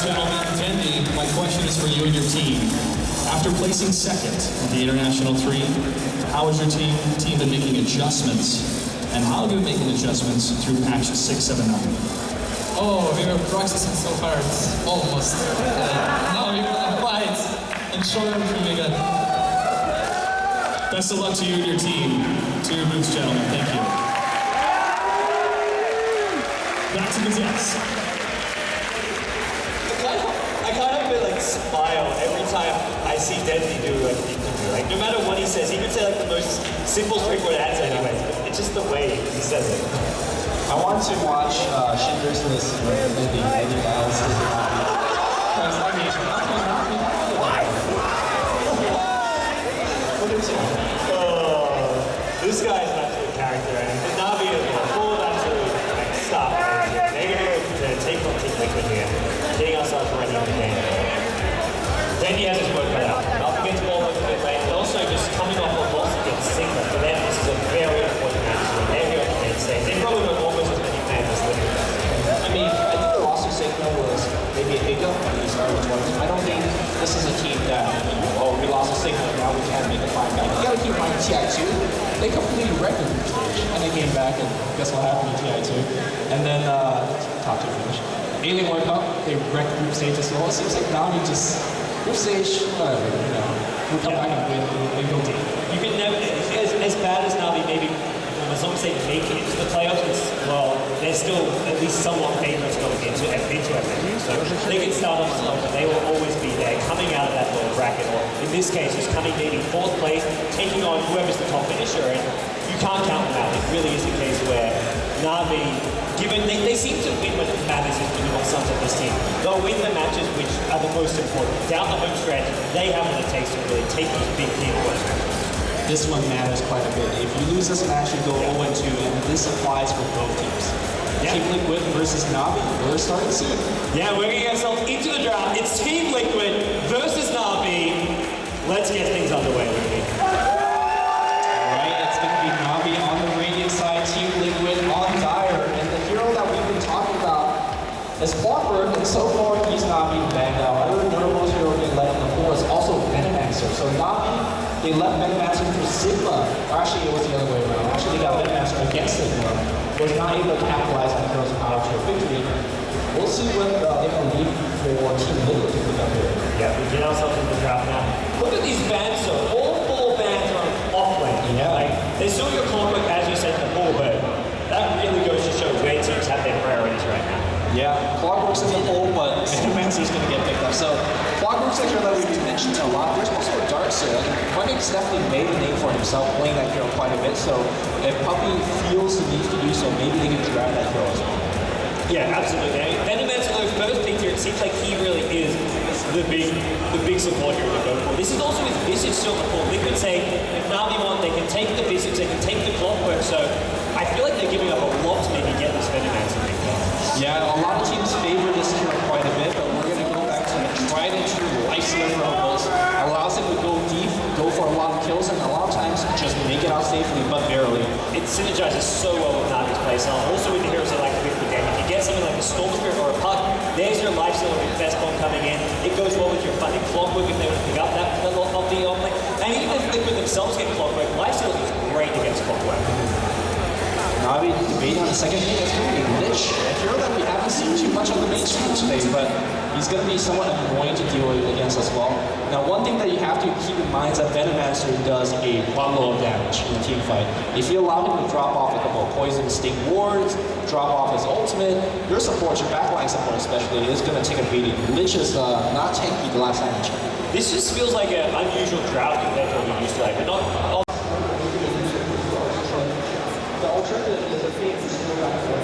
gentlemen, Dendi, my question is for you and your team. After placing second at the International 3, how has your team been making adjustments? And how have you been making adjustments through patch 679? Oh, we were practicing so hard, almost. Now we can fight and show everything we got. Best of luck to you and your team. To your booths, gentlemen. Thank you. Back to the desk. I kind of feel like smile every time I see Dendi do like an interview. Like no matter what he says, he could say like the most simple, straightforward answer anyways. It's just the way he says it. I want to watch Schindler's List with anything else. Because I mean, this guy is an absolute character, and the Navi is full of absolute like, stuff. They're going to take on Team Liquid here, getting ourselves ready in the game. Then he has his work cut out. Up against Ball with mid lane, and also just coming off a loss against Sigma. For them, this is a very important match. They're here on the main stage. They probably got almost as many fans as Liquid. I mean, I think the loss of Sigma was maybe a hiccup when we started the tournament. I don't think this is a team that, we lost to Sigma, now we can't make a comeback. You gotta keep in mind TI2, they completely wrecked the group stage. And they came back, and guess what happened to TI2? And then, top 2 finish. Alien World Cup, they wrecked the group stage as well. It seems like Navi just, group stage, whatever, we'll come back and win, and go deep. You can never, as bad as Navi maybe, as long as they make it into the playoffs, well, they're still at least somewhat favorites going into FP2. So they can start off slow, but they will always be there, coming out of that little bracket, or in this case, just coming maybe 4th place, taking on whoever's the top finisher, and you can't count them out. It really is a case where Navi, they seem to win when it matters when you want something this team. They'll win the matches which are the most important. Down the home stretch, they have what it takes to really take these big team wins. This one matters quite a bit. If you lose this match, you go 0-2, and this applies for both teams. Yeah. Team Liquid versus Navi, we're starting to see it. Yeah, we're getting ourselves into the draft. It's Team Liquid versus Navi. Let's get things underway, Ruby. Alright, it's going to be Navi on the Radiant side, Team Liquid on Dire, and the hero that we've been talking about is Clockwork, and so far he's not being banged out. Other notable hero they left on the floor is also Venomancer. So Navi, they left Venomancer for Sigma. Or actually, it was the other way around. Actually, they got Venomancer against Sigma. Was not able to capitalize on the hero's power to a victory. We'll see what they can leave for Team Liquid to pick up here. Yeah, we get ourselves in the draft now. Look at these bans, so all 4 bans are off lane. Yeah. Like, they still your Clockwork, as you said before, but that really goes to show where teams have their priorities right now. Yeah, Clockwork's in the hole, but Venomancer's going to get picked up. So, Clockwork's a hero that we've mentioned a lot. There's also a Darkseid. Quenix definitely made a name for himself playing that hero quite a bit. So, if Puppey feels the need to do so, maybe they can grab that hero as well. Yeah, absolutely. Venomancer, though, first pick here, it seems like he really is the big support here to go for. This is also with Visage still the full. Liquid say, if Navi want, they can take the Visage, they can take the Clockwork, so I feel like they're giving up a lot to maybe get this Venomancer pick. Yeah, a lot of teams favor this hero quite a bit, but we're going to go back to the tried and true lifesteal combos. Allows them to go deep, go for a lot of kills, and a lot of times just make it out safely, but barely. It synergizes so well with Navi's playstyle. Also with the heroes that like to win the game. If you get something like a Storm Spirit or a Puck, there's your lifesteal or your best bomb coming in. It goes well with your funding Clockwork if they want to pick up that off the off-lane. And even if Liquid themselves get Clockwork, lifesteal is great against Clockwork. Navi debating on the second pick, that's going to be Lich, a hero that we haven't seen too much on the mainstream today, but he's going to be somewhat annoying to deal with against as well. Now, one thing that you have to keep in mind is that Venomancer does a buttload of damage in a team fight. If you allow him to drop off a couple of poison sting wards, drop off his ultimate, your support, your backline support especially, is going to take a beating. Lich is not tanky the last time I checked. This just feels like an unusual draft compared to what we used to like. But not The alternative is a feat to still back for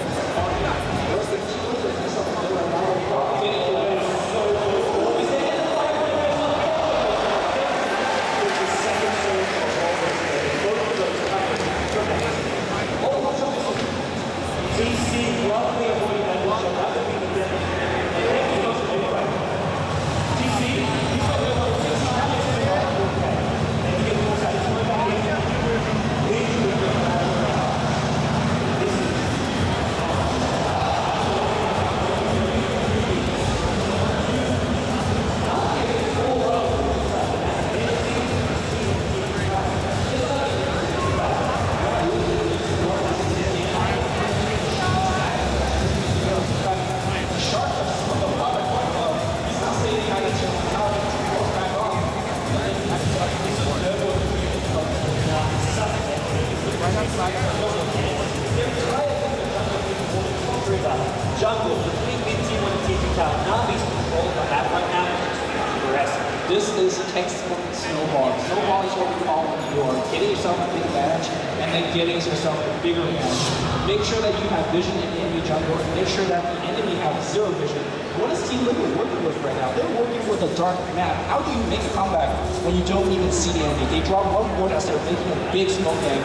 This is textbook snowball. Snowball is what we call when you are getting yourself a big advantage and then getting yourself a bigger advantage. Make sure that you have vision in the enemy jungle. Make sure that the enemy have zero vision. What is Team Liquid working with right now? They're working with a dark map. How do you make a comeback when you don't even see the enemy? They drop one ward as they're making a big smoke gang.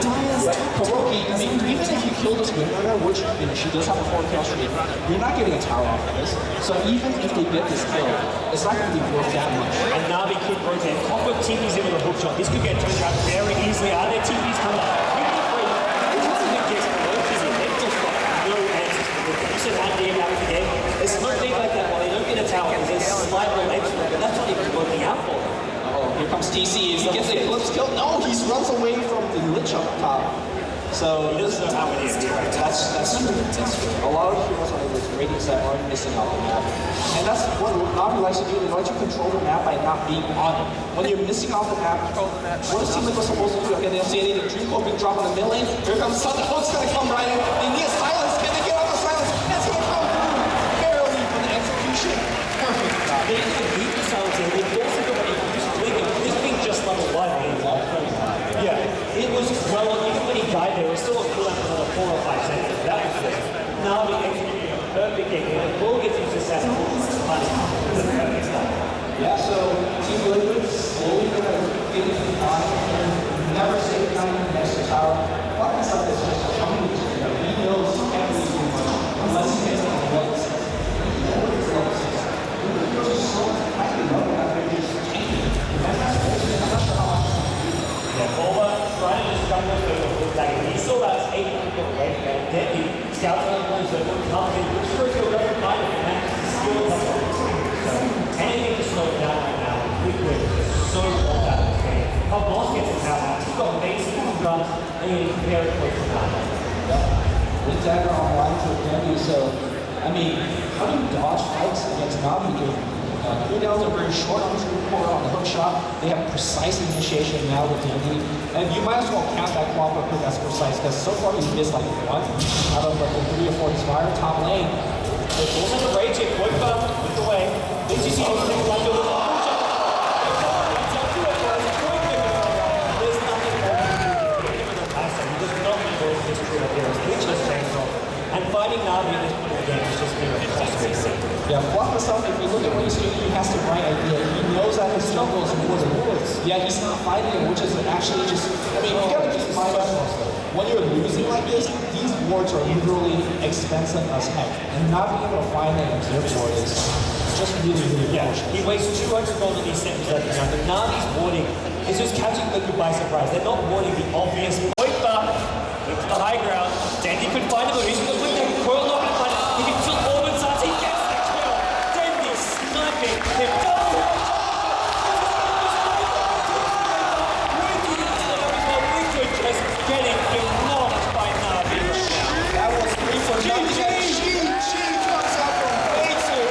Kuroki, I mean, even if you kill this Windrunner, which she does have a 4 kill streak, you're not getting a tower off of this. So even if they get this kill, it's not going to be worth that much. And Navi could rotate. Clockwork TP's in with a hook shot. This could get turned around very easily. Are there TP's coming up? This doesn't even get close, is it? They've just got no answers to look at. You said how do you have the game? It's no thing like that. While they don't get a tower, there's slight legs, but that's not even working out for them. Oh, here comes TC. He gets a glimpse kill. No, he runs away from the Lich up top. So He doesn't know how many is here. that's true. A lot of heroes on the ratings that are missing out the map. And that's what Navi likes to do. They like to control the map by not being on it. When you're missing off the map, what is Team Liquid supposed to do? Okay, they don't see anything. Dream Coat being dropped on the mid lane. Here comes Sun. The hook's gonna come right in. They need a silence. Can they get off the silence? That's gonna come through. Barely for the execution. Perfect. They didn't need the silence here. They also got to use Blinking. This being just level 1. Yeah, it was well, even when he died there, it was still a cooldown for another 4 or 5 seconds. That was just Navi executing a perfect game. And the ball gets used as a money. It was a perfect start. Yeah, so Team Liquid slowly gonna get into the line and never say kind of next to tower. Fucking stuff is just coming to you. He knows he can't really do much unless he gets on the legs. Yeah, Boba trying to just jump those over the tag. He saw that 8 people right there. Then he scouts on the ones that would come in. Which sure he'll go find it, and that's the skill of the So anything to slow it down right now. Liquid is so well out of this game. How Boss gets his out. He's got basic guns, and he's very close to that. With dagger online to Dandy, so I mean, how do you dodge fights against Navi? Cooldowns are very short on the core on the hook shot. They have precise initiation now with Dandy. And you might as well count that Clockwork because that's precise, because so far he's missed like 1 out of like the 3 or 4 he's fired. Top lane. There's also the rage hit. Woke up with the way. Did you see him take like a little hook shot? There's nothing more to do. He does not enjoy this true appearance. Which has changed off. And fighting Navi in this point of the game is just been impossible. Yeah, Flock himself, if you look at what he's doing, he has the right idea. He knows that his struggle is more than words. Yeah, he's not fighting it, which is actually just, I mean, you gotta keep in mind that when you're losing like this, these wards are literally expensive as heck. And not being able to find an observed ward is just really, really unfortunate. He wastes 200 gold on these seconds left behind, but Navi's warding is just catching Liquid by surprise. They're not warding the obvious point bar into the high ground. Dandy could find him, but he's going to put that coil up and find it. He can still orbit sides, he gets the kill. Dandy sniping him down. Liquid just getting demolished by Navi right now. That was 3 for Navi. She comes out from way too.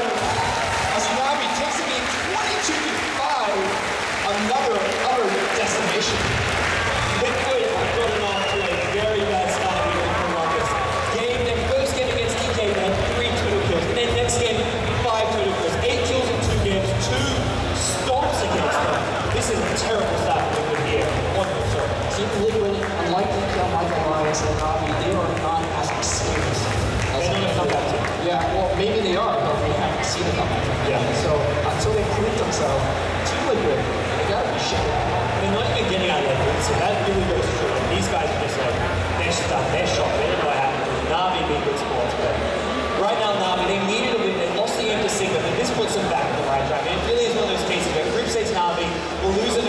As Navi takes the game 22-5. Another destination. Liquid have gotten off to a very bad start here in Columbus. Game, their first game against EK, they had 3 total kills. And then next game, 5 total kills. 8 kills in 2 games, 2 stomps against them. This is a terrible start for Liquid here. Team Liquid, unlike Michael Elias and Navi, they are not as experienced as They're not a comeback team. Yeah, well, maybe they are, but we haven't seen a comeback. Yeah. So until they prove themselves, Team Liquid, they gotta be shit. They're not even getting out of their boots, so that really goes to show. These guys are just like, they're stuck, they're shocked, they don't know what happened. Navi being good sports, but right now Navi, they needed a win, they lost the game to Sigma, but this puts them back on the right track. And it really is one of those cases where group stage Navi will lose it